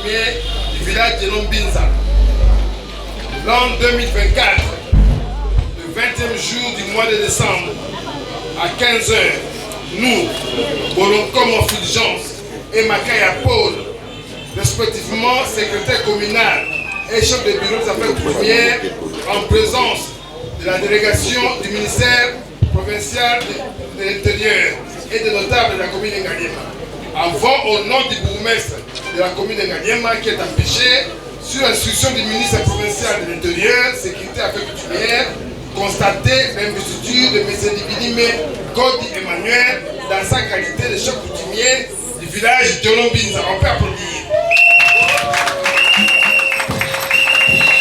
coutumier du village de Lombinza. L'an 2024, le 20e jour du mois de décembre, à 15 h, nous, Bolonkomo Fulgence et Makaya Paul, respectivement secrétaire communal et chef de bureau des affaires coutumières, en présence de la délégation du ministère provincial de l'Intérieur et des notables de la commune de Nganyema, avant au nom du bourgmestre de la commune de Nganyema qui est empêché, sur instruction du ministre provincial de l'Intérieur, sécurité et affaires coutumières, constater l'investiture de M. Dibinime Godi Emmanuel dans sa qualité de chef coutumier du village de Lombinza. On peut applaudir.